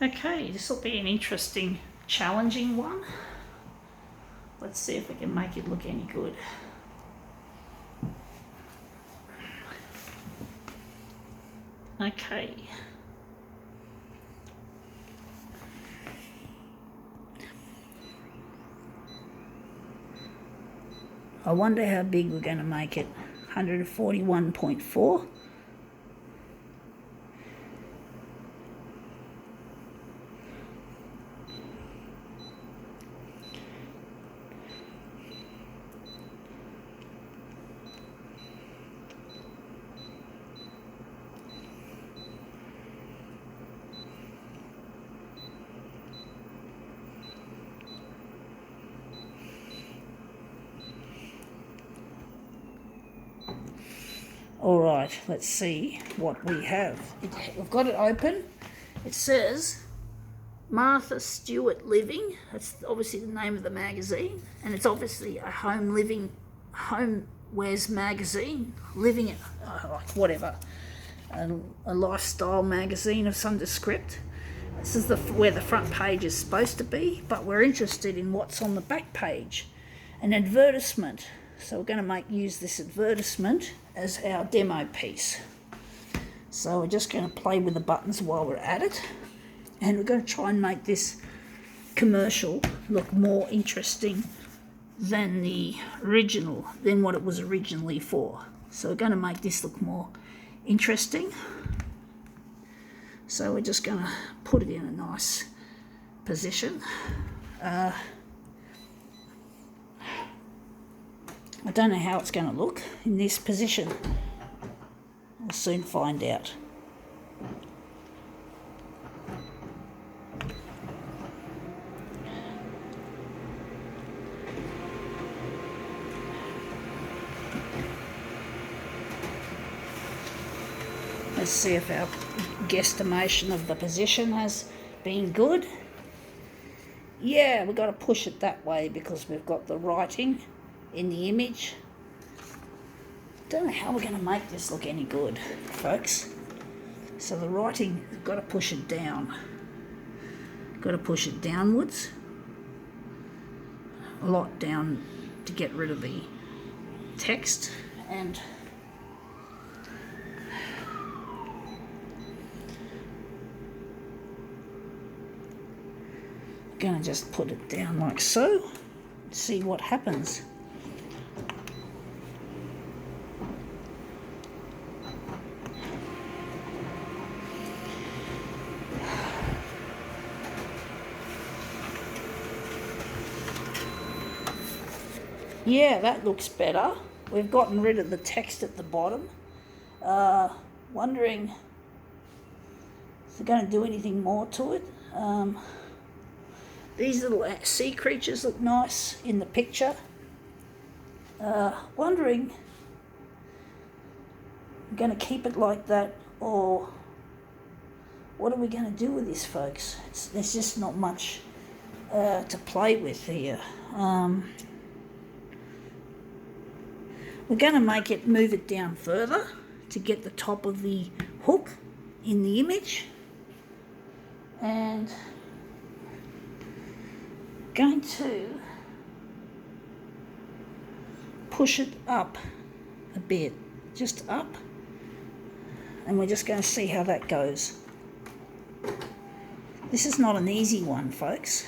Okay, this will be an interesting, challenging one. Let's see if we can make it look any good. Okay. I wonder how big we're going to make it. 141.4. All right, let's see what we have. We've got it open. It says Martha Stewart Living. That's obviously the name of the magazine, and it's obviously a homewares magazine, living, like whatever, a lifestyle magazine of some descript. This is where the front page is supposed to be, but we're interested in what's on the back page, an advertisement. So we're going to use this advertisement as our demo piece. So we're just going to play with the buttons while we're at it, and we're going to try and make this commercial look more interesting than what it was originally for. So we're going to make this look more interesting. So we're just going to put it in a nice position. I don't know how it's going to look in this position. We'll soon find out. Let's see if our guesstimation of the position has been good. Yeah, we've got to push it that way because we've got the writing in the image. Don't know how we're going to make this look any good, folks. So the writing, we've got to push it down. Got to push it downwards. A lot down to get rid of the text, and I'm going to just put it down like so. See what happens. Yeah, that looks better. We've gotten rid of the text at the bottom. Wondering if they're going to do anything more to it. These little sea creatures look nice in the picture. Wondering, we're going to keep it like that, or what are we going to do with this, folks? There's just not much to play with here. We're going to move it down further to get the top of the hook in the image, and going to push it up a bit, just up, and we're just going to see how that goes. This is not an easy one, folks.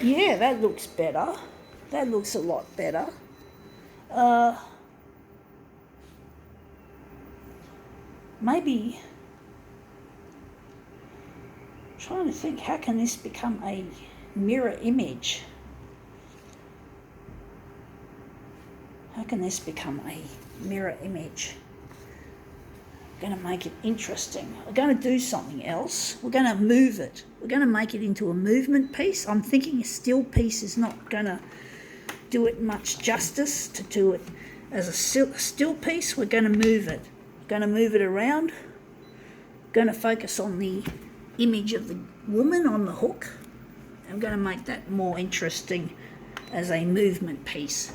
Yeah, that looks better. That looks a lot better. Maybe, I'm trying to think, how can this become a mirror image? How can this become a mirror image? We're going to make it interesting. We're going to do something else. We're going to move it. We're going to make it into a movement piece. I'm thinking a still piece is not going to do it much justice to do it as a still piece. We're going to move it. We're going to move it around. We're going to focus on the image of the woman on the hook, I'm going to make that more interesting as a movement piece.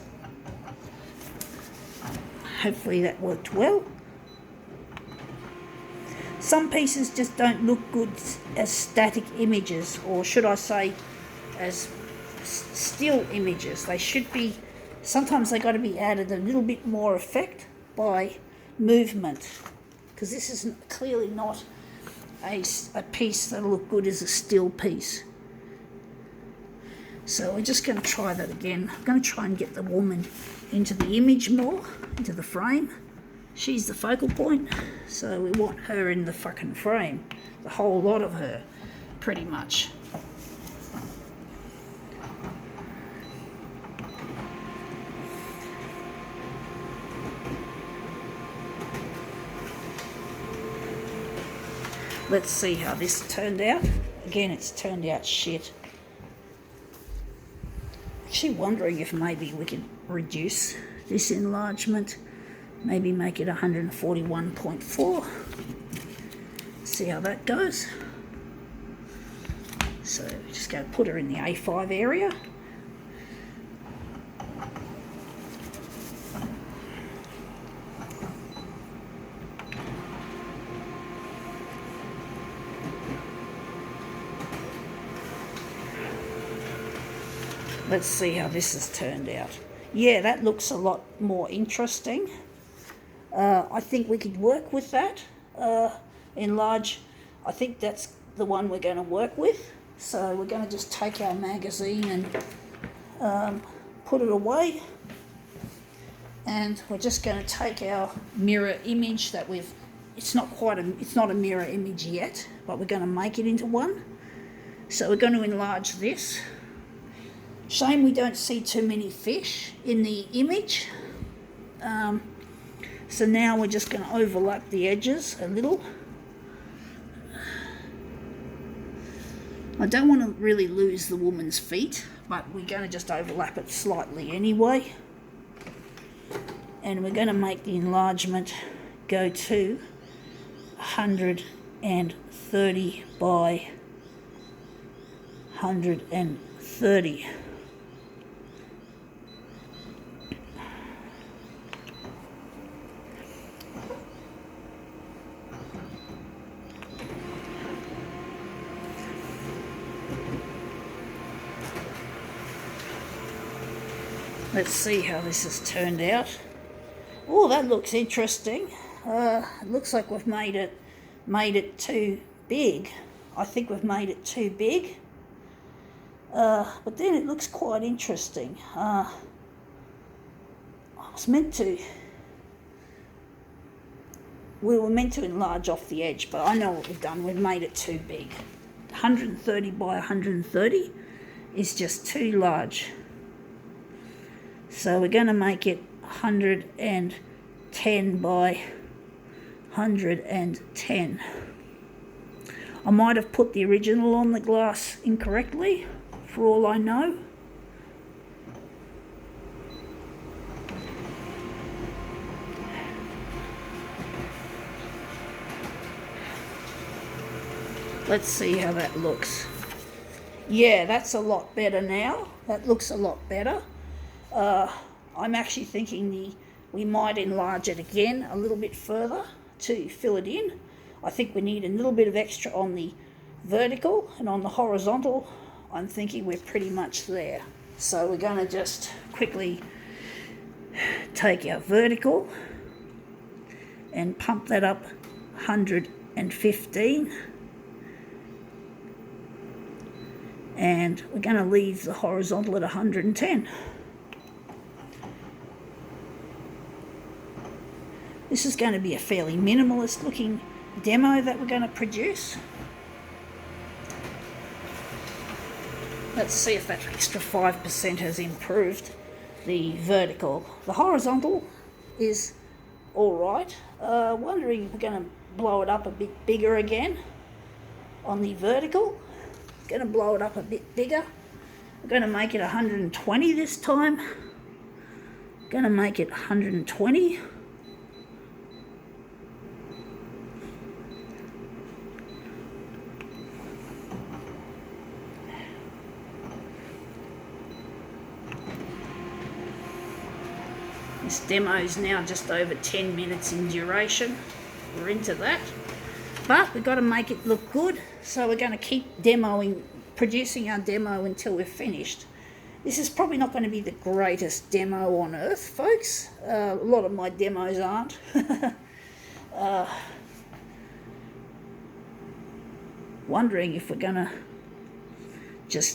Hopefully that worked well. Some pieces just don't look good as static images, or should I say as still images. They should be, sometimes they got to be added a little bit more effect by movement, because this is clearly not a piece that'll look good as a still piece. So we're just going to try that again. I'm going to try and get the woman into the image more, into the frame. She's the focal point, so we want her in the fucking frame. The whole lot of her, pretty much. Let's see how this turned out. Again, it's turned out shit. Actually wondering if maybe we could reduce this enlargement. Maybe make it 141.4. See how that goes. So just going to put her in the A5 area. Let's see how this has turned out. Yeah, that looks a lot more interesting. I think we could work with that. Enlarge, I think that's the one we're going to work with. So we're going to just take our magazine and put it away. And we're just going to take our mirror image that it's not a mirror image yet, but we're going to make it into one. So we're going to enlarge this. Shame we don't see too many fish in the image. So now we're just going to overlap the edges a little. I don't want to really lose the woman's feet, but we're going to just overlap it slightly anyway. And we're going to make the enlargement go to 130 by 130. Let's see how this has turned out. Oh, that looks interesting. It looks like we've made it too big. I think we've made it too big. But then it looks quite interesting. I was meant to. We were meant to enlarge off the edge, but I know what we've done. We've made it too big. 130 by 130 is just too large. So we're going to make it 110 by 110. I might have put the original on the glass incorrectly, for all I know. Let's see how that looks. Yeah, that's a lot better now. That looks a lot better. I'm actually thinking we might enlarge it again a little bit further to fill it in. I think we need a little bit of extra on the vertical, and on the horizontal I'm thinking we're pretty much there. So we're going to just quickly take our vertical and pump that up 115, and we're going to leave the horizontal at 110. This is going to be a fairly minimalist looking demo that we're going to produce. Let's see if that extra 5% has improved the vertical. The horizontal is alright. Wondering if we're going to blow it up a bit bigger again on the vertical. Going to blow it up a bit bigger. We're going to make it 120 this time. Going to make it 120. This demo is now just over 10 minutes in duration. We're into that. But we've got to make it look good, so we're going to keep producing our demo until we're finished. This is probably not going to be the greatest demo on earth, folks. A lot of my demos aren't. Wondering if we're going to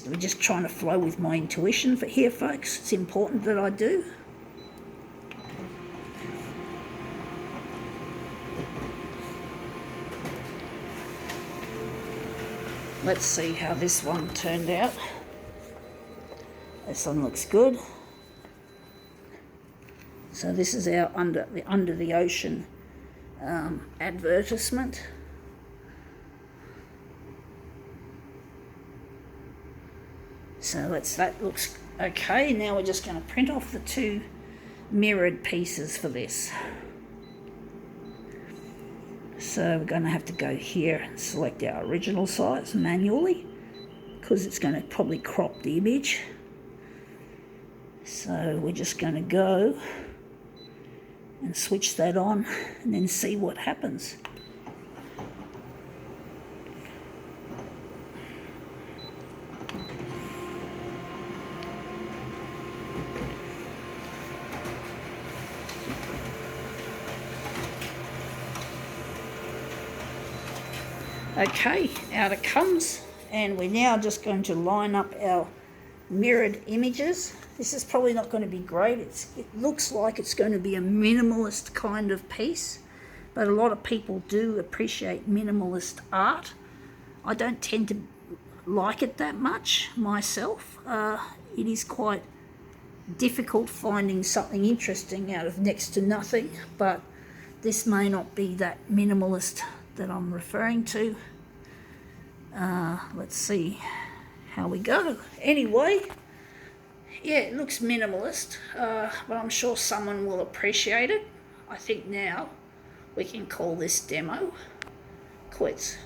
we're just trying to flow with my intuition for here, folks. It's important that I do. Let's see how this one turned out. This one looks good. So this is our under the ocean advertisement. So that looks okay. Now we're just going to print off the 2 mirrored pieces for this. So we're going to have to go here and select our original size manually, because it's going to probably crop the image. So we're just going to go and switch that on and then see what happens. Okay, out it comes, and we're now just going to line up our mirrored images. This is probably not going to be great. It looks like it's going to be a minimalist kind of piece, but a lot of people do appreciate minimalist art. I don't tend to like it that much myself. It is quite difficult finding something interesting out of next to nothing, but this may not be that minimalist that I'm referring to. Let's see how we go. Anyway, yeah, it looks minimalist, but I'm sure someone will appreciate it. I think now we can call this demo quits.